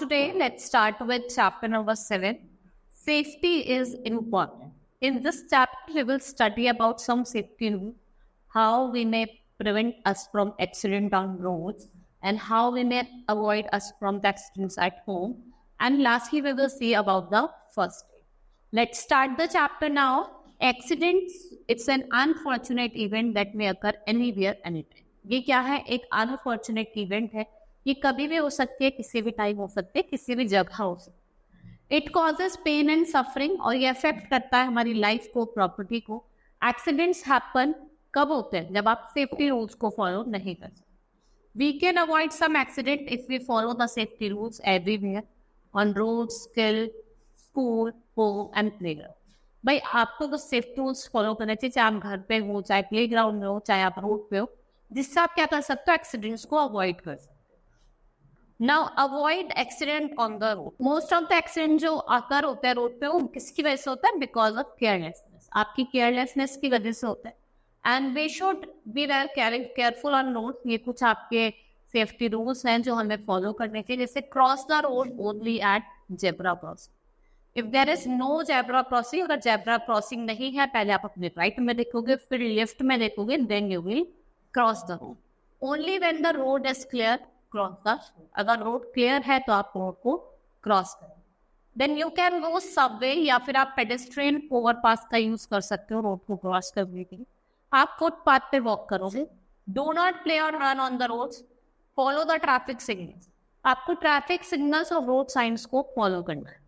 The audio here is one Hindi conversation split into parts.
today, let's start with chapter number 7. Safety is important. In this chapter, we will study about some safety rules, how we may prevent us from accident on roads, and how we may avoid us from the accidents at home. And lastly, we will see about the first aid. Let's start the chapter now. Accidents, it's an unfortunate event that may occur anywhere, anytime. ये क्या है? एक अनफॉर्चुनेट इवेंट है. ये कभी भी हो सकती है, किसी भी टाइम हो सकती है, किसी भी जगह हो सकती है. It causes pain and suffering, और ये अफेक्ट करता है हमारी लाइफ को, प्रॉपर्टी को. एक्सीडेंट्स हैपन कब होते हैं? जब आप सेफ्टी रूल्स को फॉलो नहीं कर सकते. We can avoid some accident if we follow the safety rules everywhere, on road, skill, school, home and playground. भाई आपको तो सेफ्टी रूल्स फॉलो करने चाहिए, चाहे आप घर पे हो, चाहे प्ले ग्राउंड में हो, चाहे आप रोड पे हो, जिससे आप क्या कर सकते हो? एक्सीडेंट्स को अवॉइड कर सकते हो. Now avoid accident on the road. Most of the accident जो आकर होता है रोड पे, वो किसकी वजह से होता है? Because of carelessness. आपकी केयरलेसनेस की वजह से होता है. And we should be very careful on road. ये कुछ आपके सेफ्टी रूल्स हैं जो हमें फॉलो करने चाहिए. जैसे cross the road only at zebra crossing. If there is no zebra crossing, अगर जेब्रा क्रॉसिंग नहीं है, पहले आप अपने राइट में देखोगे, फिर लेफ्ट में देखोगे, then you will cross the road. Only when the road is clear cross the road. अगर रोड क्लियर है तो आप रोड को क्रॉस करें. Then you can go subway, या फिर आप पेडेस्ट्रियन ओवरपास का यूज कर सकते हो रोड को क्रॉस करने के लिए. आप फुटपाथ पे वॉक करोगे. Do not play or run on the roads. Follow the traffic signals. आपको ट्रैफिक सिग्नल्स और रोड साइंस को फॉलो करना है.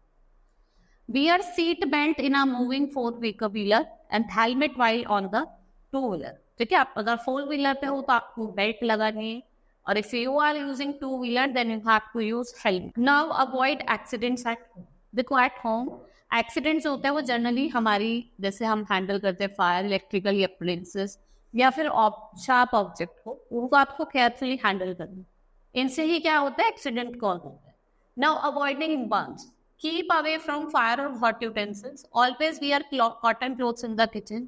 Wear seat belt in a moving four-wheeler and helmet while on the two-wheeler. ठीक है, आप अगर फोर व्हीलर पे हो तो आपको बेल्ट लगानी है, और if you are using two wheeler then you have to use helmet. Now avoid accidents at home. देखो एट होम एक्सीडेंट्स होते हैं वो जनरली हमारी, जैसे हम हैंडल करते हैं फायर, इलेक्ट्रिकल अप्लायंसेस या फिर शार्प ऑब्जेक्ट को, उनको आपको केयरफुली हैंडल करना. इनसे ही क्या होता है? एक्सीडेंट कॉज होता है. Now avoiding Burns. Keep away from fire or hot utensils. Always wear cotton clothes in the kitchen.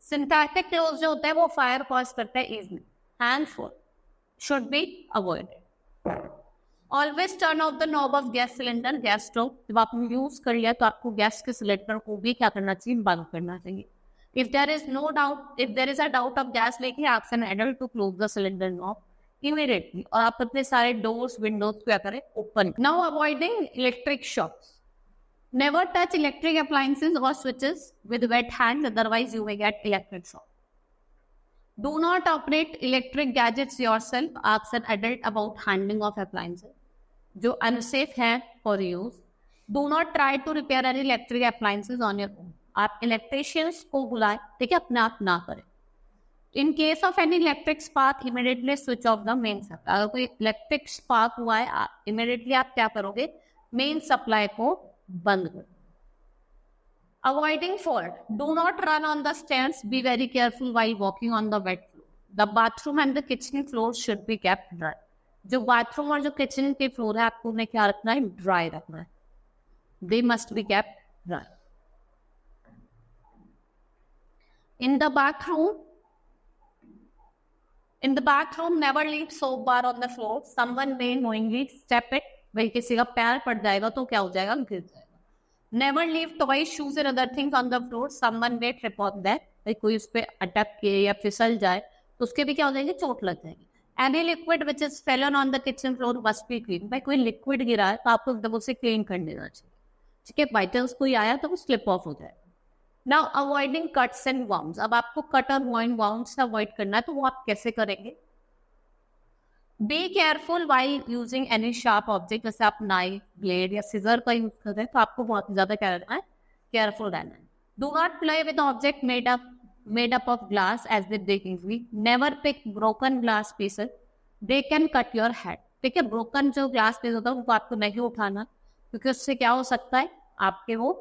Synthetic clothes जो होते हैं वो fire cause करते हैं easily. Hands full should be avoided. Always turn off the knob of gas cylinder, gas stove. जब आपने यूज कर लिया तो आपको गैस के सिलेंडर को भी क्या करना चाहिए? बंद करना चाहिए. If there is a doubt of gas leaking, ask an adult to close the cylinder knob immediately. और आप अपने सारे डोर्स, विंडोज क्या करें? Open. Now avoiding electric shocks. Never touch electric appliances और switches with wet hands, otherwise you may get electric shock. Do not operate electric gadgets yourself. Ask an adult about handling of appliances जो अनसेफ है for use. Do not try to repair any electric appliances on your own. आप इलेक्ट्रिशियंस को बुलाएं, ठीक है, अपने आप ना करें. In case of any electric spark, immediately switch off the main supply. अगर कोई इलेक्ट्रिक स्पार्क हुआ है, इमीडिएटली आप क्या करोगे? मेन सप्लाई को बंद करो. Avoiding fall. Do not run on the stairs. Be very careful while walking on the wet floor. The bathroom and the kitchen floors should be kept dry. जो बाथरूम और जो किचन के फ्लोर है, आपको उन्हें क्या रखना है? ड्राई रखना है. They must be kept dry. In the bathroom, never leave soap bar on the floor. Someone may knowingly step it. भाई किसी का पैर पड़ जाएगा तो क्या हो जाएगा? गिर जाएगा. Never leave toys, shoes and other things on the floor. Someone may trip on that. भाई कोई उस पे अटक के या फिसल जाए तो उसके भी क्या हो जाएंगे? चोट लग जाएगी. Any liquid which is fallen on the kitchen floor must be cleaned. भाई कोई लिक्विड गिरा है तो आपको एकदम उसे क्लीन कर देना चाहिए. ठीक है, बाई चांस कोई आया तो वो स्लिप ऑफ हो जाएगा. Now avoiding cuts and wounds. अब आपको कट और wounds से अवॉइड करना है, तो वो आप कैसे करेंगे? Be careful while using any sharp object. जैसे आप नाइफ, ब्लेड या सीजर का यूज कर रहे हैं तो आपको बहुत ज्यादा क्या रहना है? केयरफुल रहना है. Do not play with object made up of glass as they break easily. Never pick broken glass pieces. They can cut your head. ठीक है, ब्रोकन जो ग्लास पीस होता है उनको आपको नहीं उठाना, क्योंकि उससे क्या हो सकता है? आपके वो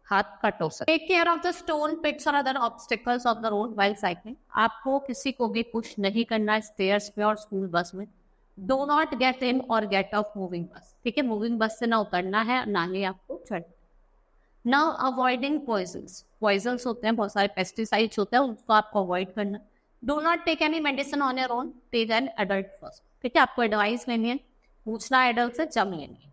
हाथ कट हो सकता है. Take care of the stone pits और other obstacles of the road while cycling. आपको किसी को भी पुश नहीं करना है स्टेयर्स पे और स्कूल बस में. डो नॉट गेट इन और गेट ऑफ मूविंग बस. ठीक है, मूविंग बस से ना उतरना है, ना ही आपको चढ़ना. नाउ अवॉइडिंग पॉइजन्स होते हैं, बहुत सारे पेस्टिसाइड्स होते हैं, उनको आपको अवॉइड करना. Do not take any medicine on your own. Take an adult first. ठीक है, आपको एडवाइस लेनी है, पूछना है एडल्ट से, जब लेनी है.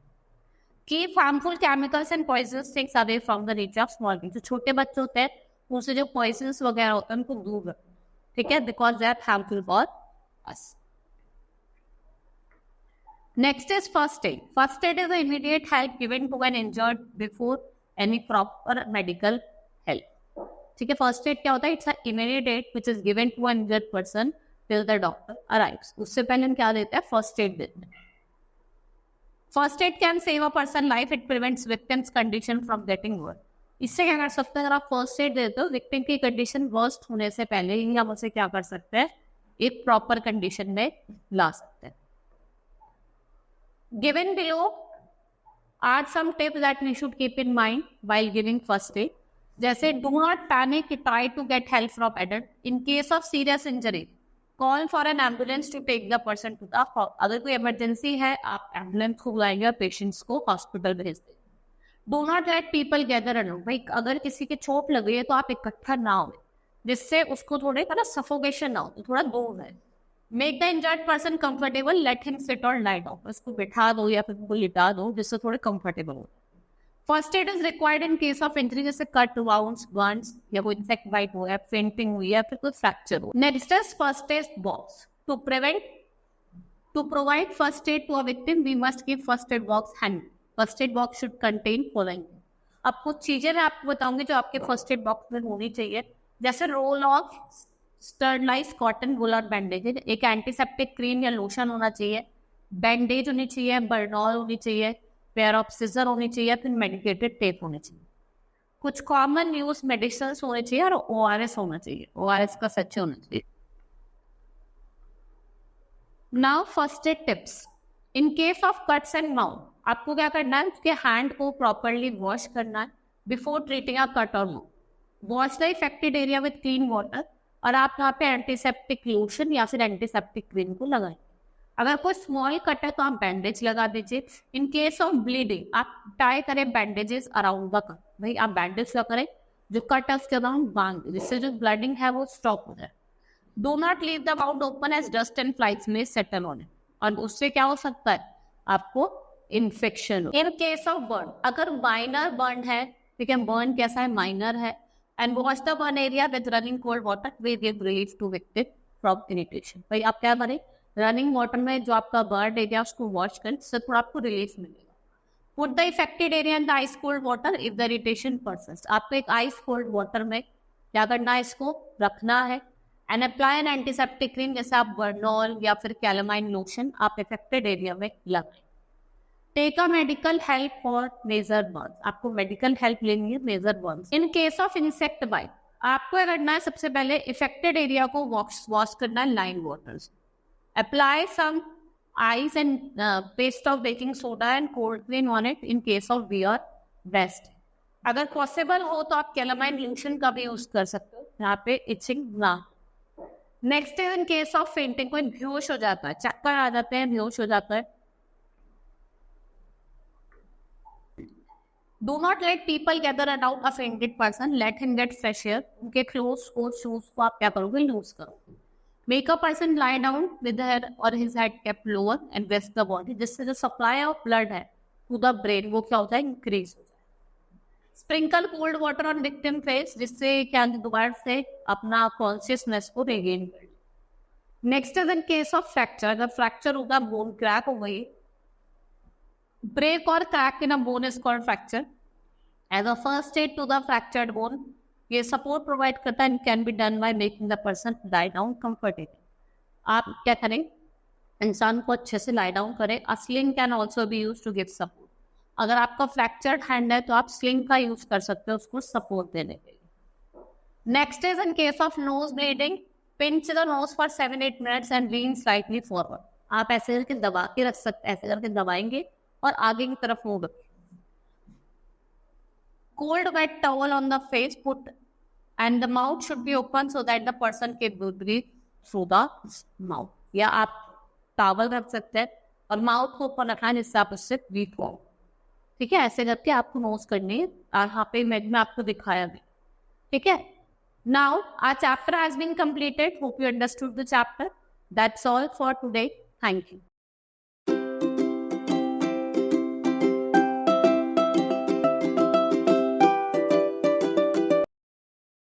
Keep harmful chemicals and poisonous things away from the reach of small kids. जो छोटे बच्चे होते हैं उनसे जो पॉइजनस वगैरह होते हैं उनको दूर रखें, ठीक है, because they are harmful for us. Next is first aid. First aid is the immediate help given to an injured before any proper medical help. ठीक है, फर्स्ट एड क्या होता है? It's immediate aid which is given to an injured person till the doctor arrives. उससे पहले हम क्या देते हैं? फर्स्ट एड देते हैं। First aid can save a person life, it prevents victims condition from getting worse. इससे क्या कर सकते हैं? अगर आप फर्स्ट एड देते हो, विक्टिम की कंडीशन वर्स्ट होने से पहले ही हम उसे क्या कर सकते हैं? एक प्रॉपर कंडीशन में ला सकते हैं। Given below are some tips that we should keep in mind while giving first aid. जैसे do not panic, try to get help from adult. In case of serious injury, call for an ambulance to take the person to the hospital. अगर कोई emergency है, आप ambulance को बुलाएंगे और patients को hospital भेज देंगे। Do not let people gather around. भाई अगर किसी के चोट लग गई है तो आप इकट्ठा ना हो, जिससे उसको थोड़े सफोकेशन ना हो, थोड़ा दूर है। Make the injured person comfortable, let him sit or lie down. उसको बिठा दो या फिर उनको लिटा दो जिससे थोड़े कंफर्टेबल हो। First aid is required in case of injury, जैसे कट, वाउंड्स, बर्न्स या कोई इंसेक्ट बाइट हो या फेंटिंग हुई या फिर कोई फ्रैक्चर हो। Next is first aid box. To provide first aid to a victim we must give first aid box hand. First aid box should contain following. अब कुछ चीजें मैं आपको बताऊंगी जो आपके फर्स्ट एड बॉक्स में होनी चाहिए, जैसे roll of sterilise cotton wool और बैंडेज, एक एंटीसेप्टिक क्रीम या लोशन होना चाहिए, बैंडेज होनी चाहिए, बर्नॉल होनी चाहिए, पेयर ऑफ सिजर होनी चाहिए, फिर मेडिकेटेड टेप होनी चाहिए। कुछ कॉमन यूज मेडिसिन होने चाहिए और ORS होना चाहिए, ORS का सच्चे होना चाहिए। Now first aid tips. In case of cuts and mouth, आपको क्या करना है? उसके हैंड को प्रॉपरली वॉश करना है बिफोर ट्रीटिंग अ कट और mouth. Wash the affected area with clean water और आप यहाँ पे एंटीसेप्टिक लोशन या फिर एंटीसेप्टिक क्रीम को लगाएं। अगर कोई स्मॉल कट है तो आप बैंडेज लगा दीजिए। इन केस ऑफ ब्लीडिंग, आप टाई करें बैंडेजेस अराउंड द कट। भाई आप बैंडेज लगा करें, जो कट है उसके अराउंड बांध, जिससे जो ब्लीडिंग है वो स्टॉप हो जाए। Do not leave the mouth open as dust and flies may settle on it, और उससे क्या हो सकता है? आपको infection. In case of burn, अगर माइनर बर्न है, ठीक है, बर्न कैसा है? माइनर है, and wash the burn area with running cold water will give relief to victim from irritation। भाई आप क्या करें? रनिंग वाटर में जो आपका बर्न एरिया उसको वॉश करें, इससे थोड़ा आपको रिलीफ मिलेगा। Put the affected area in the ice cold water if the irritation persist. आपको एक आइस कोल्ड वाटर में क्या करना है? इसको रखना है। And apply an antiseptic cream, जैसे आप बर्नॉल या फिर कैलामाइन लोशन आप इफेक्टेड एरिया में लगाएं। Take a medical help for major burns. आपको मेडिकल हेल्प लेनी है major burns. In case of insect bite, आपको करना है सबसे पहले इफेक्टेड एरिया को वॉश करना है लाइन वाटर से। Apply some ice and paste of baking soda and cold cream on it in case of wear breast. अगर पॉसिबल हो तो आप कैलामाइन लोशन का भी यूज कर सकते हो, यहाँ पे इचिंग ना। Next is in case of fainting, कोई बेहोश हो जाता है, चक्कर आ जाते हैं, बेहोश हो जाता है। Do not let people gather around a fainted person. Let him get fresh air. उनके clothes को, shoes को आप क्या करोगे? लूज करो। Make a person lie down with her or his head kept lower and rest the body, जिससे जो supply of blood है to the brain वो क्या होता है? Increase हो जाए। Sprinkle cold water on victim face, जिससे क्या दोबारा से अपना consciousness को regain करे। Next is in case of fracture, अगर fracture होगा, bone crack हो गई, break or crack in a bone is called fracture. As a first aid to the fractured bone, ये support provide करता है and can be done by making the person lie down comfortably. आप क्या करें? इंसान को अच्छे से lie down करें। A sling can also be used to give support. अगर आपका fractured hand है तो आप sling का यूज कर सकते हो उसको support देने के लिए। Next is in case of nose bleeding, pinch the nose for 7-8 minutes and lean slightly forward. आप ऐसे करके दबा के रख सकते, ऐसे करके दबाएंगे और आगे की तरफ मूव रखें। Cold wet towel on the face put and the mouth should be open so that the person can breathe through the mouth. या आप टॉवल रख सकते हैं और माउथ को ओपन रखना है जिससे आप उससे ब्रीथ हो। ठीक है, ऐसे करके आपको नोज करनी है। यहाँ पे इमेज में आपको दिखाया भी। ठीक है, now our chapter has been completed. Hope you understood the chapter. That's all for today. Thank you.